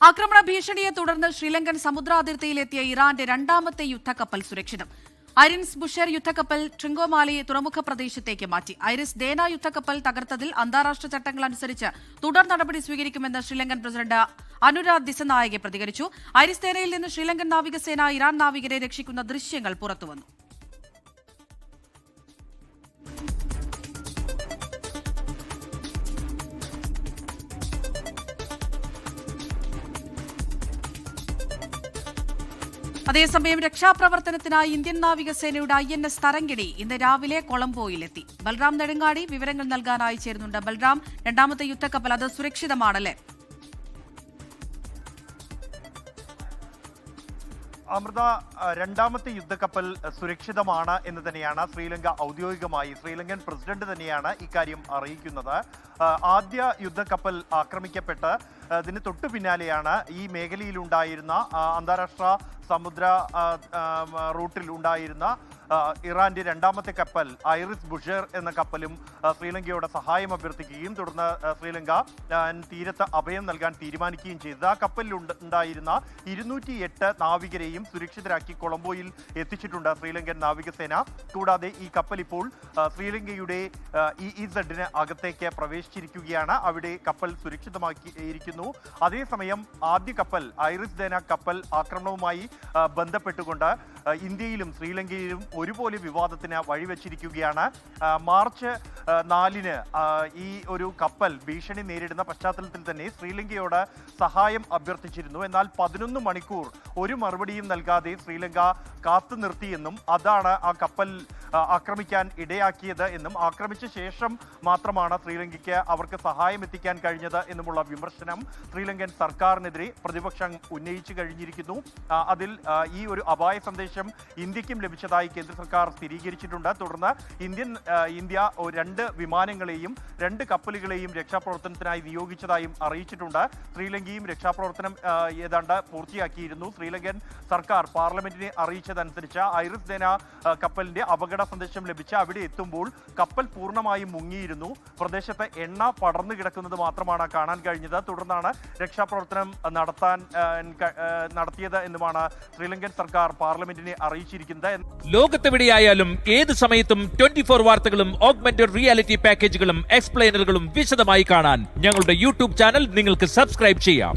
ആക്രമണ ഭീഷണിയെ തുടർന്ന് ശ്രീലങ്കൻ സമുദ്രാതിർത്തിയിലെത്തിയ ഇറാന്റെ രണ്ടാമത്തെ യുദ്ധക്കപ്പൽ സുരക്ഷിതം. ഐറിസ് ബുഷർ യുദ്ധക്കപ്പൽ ട്രിങ്കോമാലി തുറമുഖ പ്രദേശത്തേക്ക് മാറ്റി. ഐറിസ് ദേന യുദ്ധക്കപ്പൽ തകർത്തതിൽ അന്താരാഷ്ട്ര ചട്ടങ്ങൾ അനുസരിച്ച് തുടർ നടപടി സ്വീകരിക്കുമെന്ന് ശ്രീലങ്കൻ പ്രസിഡന്റ് അനുരാഗ് ദിസനായകെ പ്രതികരിച്ചു. ഐറിസ് ദേനയിൽ നിന്ന് ശ്രീലങ്കൻ നാവികസേന ഇറാൻ നാവികരെ രക്ഷിക്കുന്ന ദൃശ്യങ്ങൾ പുറത്തുവന്നു. അതേസമയം രക്ഷാപ്രവർത്തനത്തിനായി ഇന്ത്യൻ നാവികസേനയുടെ INS തരങ്കിണി ഇന്ന് രാവിലെ കൊളംബോയിലെത്തി. ബൽറാം നെടുങ്ങാടി വിവരങ്ങൾ നൽകാനായി ചേരുന്നുണ്ട്. ബൽറാം, രണ്ടാമത്തെ യുദ്ധക്കപ്പൽ അത് സുരക്ഷിതമാണല്ലേ? അമൃത, രണ്ടാമത്തെ യുദ്ധക്കപ്പൽ സുരക്ഷിതമാണ് എന്ന് തന്നെയാണ് ശ്രീലങ്ക ഔദ്യോഗികമായി ശ്രീലങ്കൻ പ്രസിഡന്റ് തന്നെയാണ് ഇക്കാര്യം അറിയിക്കുന്നത്. ആദ്യ യുദ്ധക്കപ്പൽ ആക്രമിക്കപ്പെട്ട് ഇതിന് തൊട്ടു പിന്നാലെയാണ് ഈ മേഖലയിലുണ്ടായിരുന്ന അന്താരാഷ്ട്ര സമുദ്ര റൂട്ടിൽ ഉണ്ടായിരുന്ന ഇറാന്റെ രണ്ടാമത്തെ കപ്പൽ ഐറിസ് ബുഷർ എന്ന കപ്പലും ശ്രീലങ്കയോട് സഹായം അഭ്യർത്ഥിക്കുകയും തുടർന്ന് ശ്രീലങ്ക തീരത്ത് അഭയം നൽകാൻ തീരുമാനിക്കുകയും ചെയ്തത്. ആ കപ്പലിൽ ഉണ്ടായിരുന്ന 208 നാവികരെയും സുരക്ഷിതരാക്കി കൊളംബോയിൽ എത്തിച്ചിട്ടുണ്ട് ശ്രീലങ്കൻ നാവികസേന. കൂടാതെ ഈ കപ്പൽ ഇപ്പോൾ ശ്രീലങ്കയുടെ EEZ അകത്തേക്ക് പ്രവേശിച്ചിരിക്കുകയാണ്. അവിടെ കപ്പൽ സുരക്ഷിതമാക്കിയിരിക്കുന്നു. അതേസമയം ആദ്യ കപ്പൽ ഐറിസ് ദേന കപ്പൽ ആക്രമണവുമായി ബന്ധപ്പെട്ടുകൊണ്ട് ഇന്ത്യയിലും ശ്രീലങ്കയിലും ഒരുപോലെ വിവാദത്തിന് വഴിവെച്ചിരിക്കുകയാണ്. മാർച്ച് 4-ന് ഈ ഒരു കപ്പൽ ഭീഷണി നേരിടുന്ന പശ്ചാത്തലത്തിൽ തന്നെ ശ്രീലങ്കയോട് സഹായം അഭ്യർത്ഥിച്ചിരുന്നു. എന്നാൽ 11 മണിക്കൂർ ഒരു മറുപടിയും നൽകാതെ ശ്രീലങ്ക കാത്തു നിർത്തിയെന്നും അതാണ് ആ കപ്പൽ ആക്രമിക്കാൻ ഇടയാക്കിയത് എന്നും ആക്രമിച്ച ശേഷം മാത്രമാണ് ശ്രീലങ്കയ്ക്ക് അവർക്ക് സഹായം എത്തിക്കാൻ കഴിഞ്ഞത് എന്നുമുള്ള വിമർശനം ശ്രീലങ്കൻ സർക്കാരിനെതിരെ പ്രതിപക്ഷം ഉന്നയിച്ചു കഴിഞ്ഞിരിക്കുന്നു. അതിൽ ഈ ഒരു അപായ സന്ദേശം ഇന്ത്യക്കും ലഭിച്ചതായി കേന്ദ്ര സർക്കാർ സ്ഥിരീകരിച്ചിട്ടുണ്ട്. തുടർന്ന് ഇന്ത്യ 2 വിമാനങ്ങളെയും 2 കപ്പലുകളെയും രക്ഷാപ്രവർത്തനത്തിനായി നിയോഗിച്ചതായും അറിയിച്ചിട്ടുണ്ട്. ശ്രീലങ്കയും രക്ഷാപ്രവർത്തനം ഏതാണ്ട് പൂർത്തിയാക്കിയിരുന്നു. ശ്രീലങ്കൻ സർക്കാർ പാർലമെന്റിനെ അറിയിച്ചതനുസരിച്ച് ഐറിസ് ദേന കപ്പലിന്റെ അപകട സന്ദേശം ലഭിച്ച് അവിടെ എത്തുമ്പോൾ കപ്പൽ പൂർണ്ണമായും മുങ്ങിയിരുന്നു. പ്രദേശത്ത് എണ്ണ പടർന്നു കിടക്കുന്നത് മാത്രമാണ് കാണാൻ കഴിഞ്ഞത്. തുടർന്നാണ് രക്ഷാപ്രവർത്തനം നടത്തിയത് എന്നുമാണ് ശ്രീലങ്കൻ സർക്കാർ പാർലമെന്റിനെ അറിയിച്ചിരിക്കുന്നത്. ലോകത്തെവിടെയായാലും ഏത് സമയത്തും 24 വാർത്തകളും ഓഗ്മെന്റഡ് റിയാലിറ്റി പാക്കേജുകളും എക്സ്പ്ലെയിനറുകളും വിശദമായി കാണാൻ ഞങ്ങളുടെ YouTube ചാനൽ നിങ്ങൾക്ക് സബ്സ്ക്രൈബ് ചെയ്യാം.